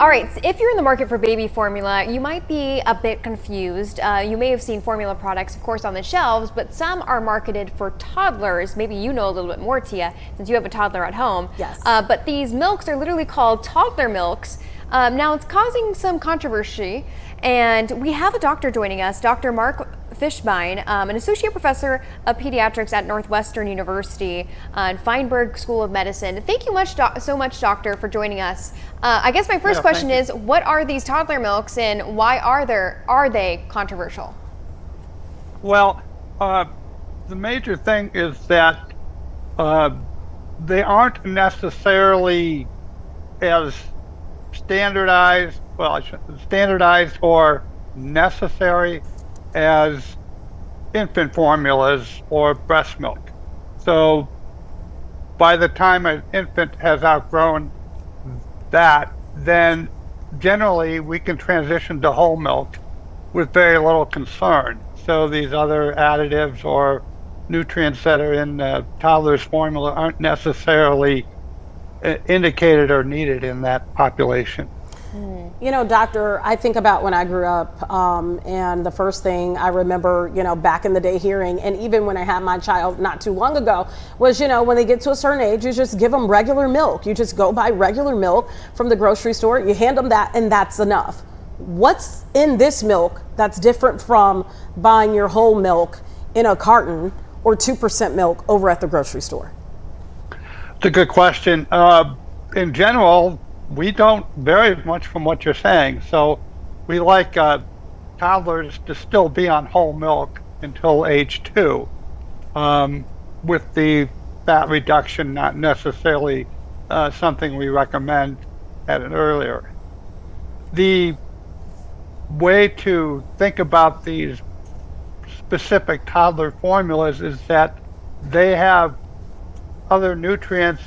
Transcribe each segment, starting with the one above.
All right, so if you're in the market for baby formula, you might be a bit confused. You may have seen formula products, of course, on the shelves, but some are marketed for toddlers. Maybe you know a little bit more, Tia, since you have a toddler at home. Yes. But these milks are literally called toddler milks. Now it's causing some controversy, and we have a doctor joining us, Dr. Mark Fishbein, an associate professor of pediatrics at Northwestern University and Feinberg School of Medicine. Thank you so much, doctor, for joining us. I guess my first question is, what are these toddler milks and why are they controversial? Well, the major thing is that they aren't necessarily as standardized or necessary as infant formulas or breast milk. So by the time an infant has outgrown that, then generally we can transition to whole milk with very little concern. So these other additives or nutrients that are in toddler's formula aren't necessarily indicated or needed in that population. You know, doctor, I think about when I grew up, and the first thing I remember, you know, back in the day hearing, and even when I had my child not too long ago, was, you know, when they get to a certain age, you just give them regular milk. You just go buy regular milk from the grocery store, you hand them that, and that's enough. What's in this milk that's different from buying your whole milk in a carton or 2% milk over at the grocery store? It's a good question. In general, we don't vary much from what you're saying. So we like toddlers to still be on whole milk until age 2, with the fat reduction not necessarily something we recommend at an earlier. The way to think about these specific toddler formulas is that they have other nutrients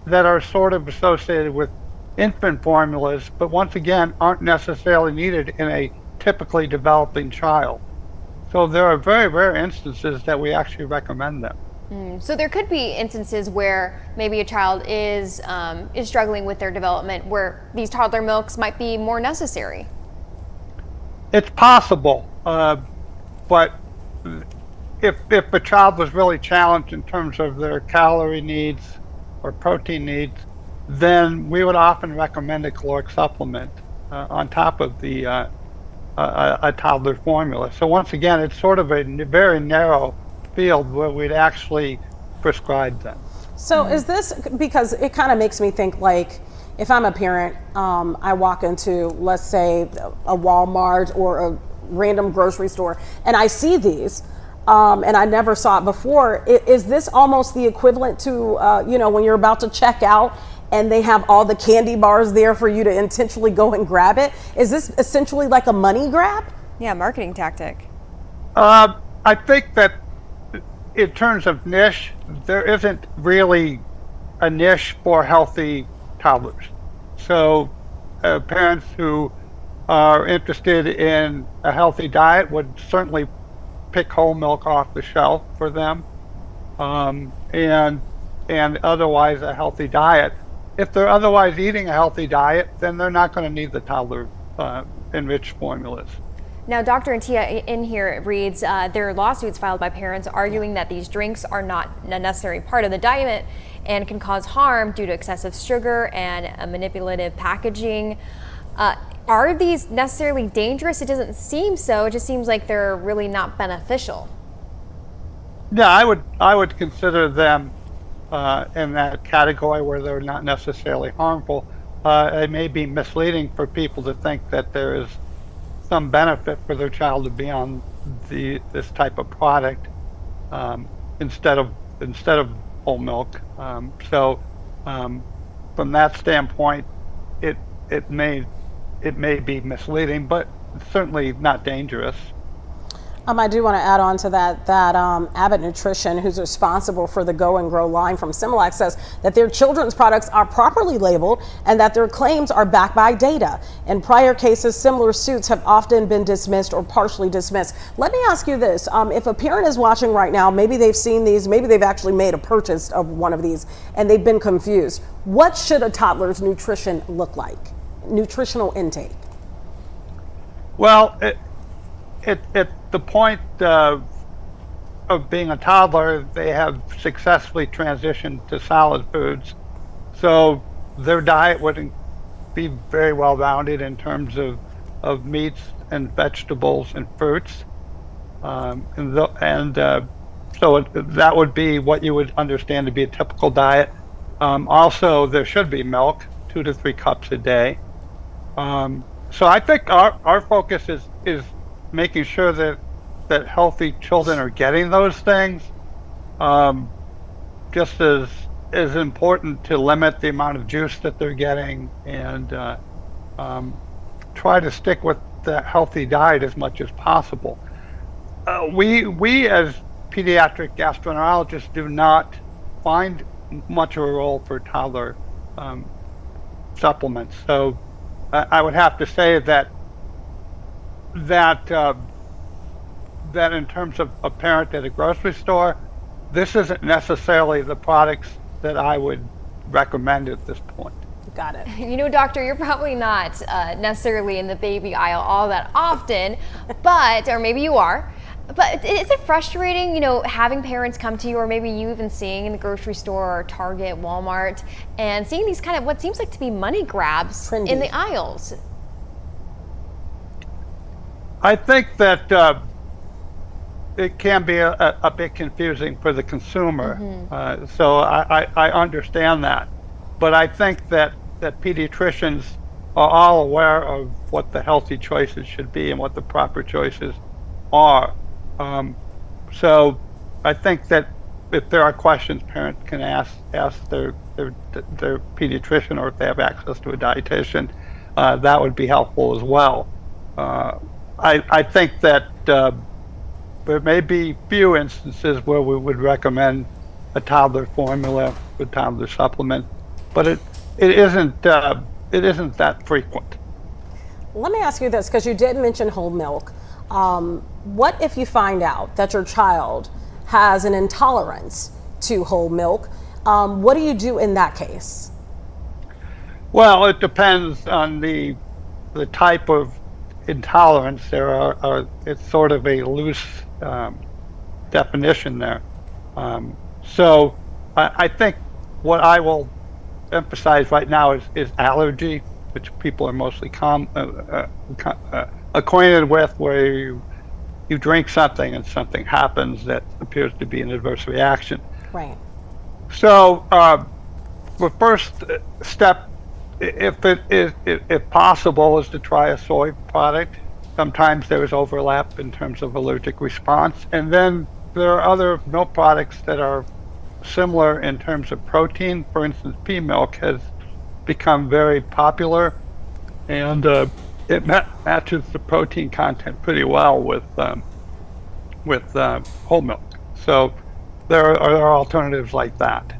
that are sort of associated with infant formulas, but once again aren't necessarily needed in a typically developing child. So there are very rare instances that we actually recommend them. So there could be instances where maybe a child is struggling with their development where these toddler milks might be more necessary. It's possible, but if a child was really challenged in terms of their calorie needs or protein needs, then we would often recommend a caloric supplement on top of the a toddler formula. So once again, it's sort of a very narrow field where we'd actually prescribe them. So is this, because it kind of makes me think, like, if I'm a parent, I walk into, let's say, a Walmart or a random grocery store, and I see these, and I never saw it before. Is this almost the equivalent to, you know, when you're about to check out and they have all the candy bars there for you to intentionally go and grab it? Is this essentially like a money grab? Yeah, marketing tactic. I think that in terms of niche, there isn't really a niche for healthy toddlers. So parents who are interested in a healthy diet would certainly pick whole milk off the shelf for them, and otherwise a healthy diet. If they're otherwise eating a healthy diet, then they're not going to need the toddler enriched formulas. Now, Dr. and Tia, in here it reads, there are lawsuits filed by parents arguing that these drinks are not a necessary part of the diet and can cause harm due to excessive sugar and manipulative packaging. Are these necessarily dangerous? It doesn't seem so. It just seems like they're really not beneficial. Yeah, I would consider them in that category where they're not necessarily harmful. It may be misleading for people to think that there is some benefit for their child to be on this type of product instead of whole milk. So from that standpoint, it may be misleading, but certainly not dangerous. I do want to add on to that Abbott Nutrition, who's responsible for the Go and Grow line from Similac, says that their children's products are properly labeled and that their claims are backed by data. In prior cases, similar suits have often been dismissed or partially dismissed. Let me ask you this. If a parent is watching right now, maybe they've seen these, maybe they've actually made a purchase of one of these and they've been confused. What should a toddler's nutrition look like? nutritional intake? Well, at the point of being a toddler, they have successfully transitioned to solid foods. So their diet wouldn't be very well rounded in terms of meats and vegetables and fruits. So that would be what you would understand to be a typical diet. Also, there should be milk, 2 to 3 cups a day. So I think our focus is making sure that healthy children are getting those things. Just as important to limit the amount of juice that they're getting and try to stick with the healthy diet as much as possible. We as pediatric gastroenterologists do not find much of a role for toddler supplements. So I would have to say that in terms of a parent at a grocery store, this isn't necessarily the products that I would recommend at this point. Got it. You know, doctor, you're probably not necessarily in the baby aisle all that often, but, or maybe you are, but is it frustrating, you know, having parents come to you, or maybe you even seeing in the grocery store or Target, Walmart, and seeing these kind of what seems like to be money grabs Trendy in the aisles? I think that it can be a bit confusing for the consumer. So I understand that. But I think that pediatricians are all aware of what the healthy choices should be and what the proper choices are. So I think that if there are questions, parents can ask their pediatrician, or if they have access to a dietitian, that would be helpful as well. I think that there may be few instances where we would recommend a toddler formula, a toddler supplement, but it isn't that frequent. Let me ask you this, because you did mention whole milk. What if you find out that your child has an intolerance to whole milk? What do you do in that case? Well, it depends on the type of intolerance. It's sort of a loose definition there. So I think what I will emphasize right now is allergy, which people are mostly acquainted with, where you drink something and something happens that appears to be an adverse reaction. Right. So the first step, if possible, is to try a soy product. Sometimes there is overlap in terms of allergic response. And then there are other milk products that are similar in terms of protein. For instance, pea milk has become very popular, and it matches the protein content pretty well with whole milk. So there are alternatives like that.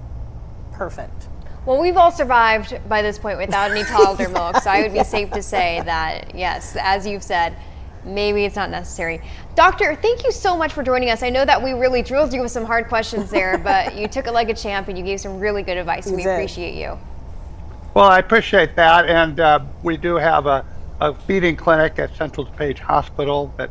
Perfect. Well, we've all survived by this point without any toddler milk, so I would be safe to say that, yes, as you've said, maybe it's not necessary. Doctor, thank you so much for joining us. I know that we really drilled you with some hard questions there, but you took it like a champ and you gave some really good advice, and we appreciate you. Well, I appreciate that, and we do have a feeding clinic at Central DuPage Hospital that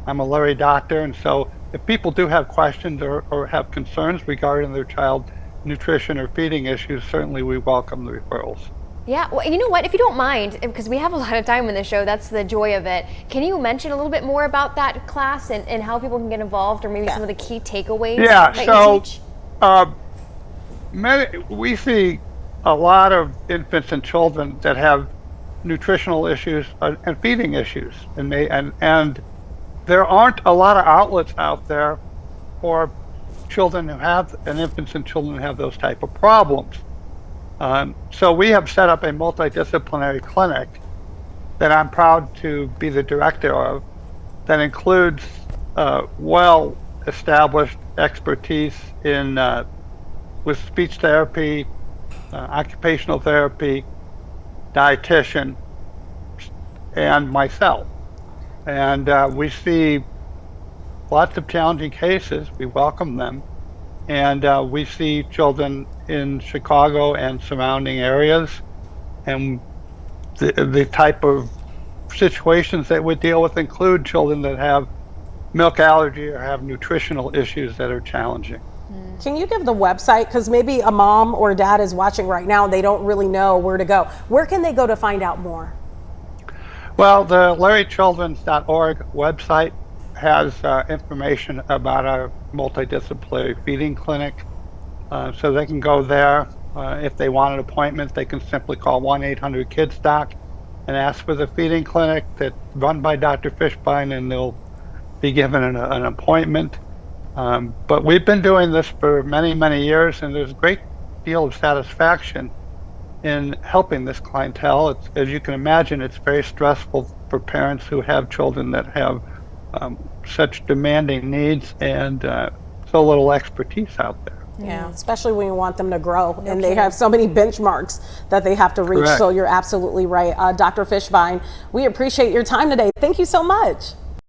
I'm a Lurie doctor, and so if people do have questions or have concerns regarding their child nutrition or feeding issues, certainly we welcome the referrals. Yeah, well, you know what, if you don't mind, because we have a lot of time in the show, that's the joy of it. Can you mention a little bit more about that class and how people can get involved, or maybe some of the key takeaways that you teach? We see a lot of infants and children that have nutritional issues and feeding issues, and there aren't a lot of outlets out there for children who have, and infants and children who have those type of problems. So we have set up a multidisciplinary clinic that I'm proud to be the director of, that includes well-established expertise in with speech therapy, occupational therapy, dietitian, and myself. And we see lots of challenging cases. We welcome them. And we see children in Chicago and surrounding areas. And the type of situations that we deal with include children that have milk allergy or have nutritional issues that are challenging. Can you give the website? Because maybe a mom or dad is watching right now and they don't really know where to go. Where can they go to find out more? Well, the LarryChildren's.org website has information about our multidisciplinary feeding clinic. So they can go there. If they want an appointment, they can simply call 1-800-KIDS-DOC and ask for the feeding clinic that's run by Dr. Fishbein, and they'll be given an appointment. But we've been doing this for many, many years, and there's a great deal of satisfaction in helping this clientele. It's, as you can imagine, it's very stressful for parents who have children that have such demanding needs and so little expertise out there. Yeah, especially when you want them to grow and they have so many benchmarks that they have to reach. Correct. So you're absolutely right. Dr. Fishbein, we appreciate your time today. Thank you so much.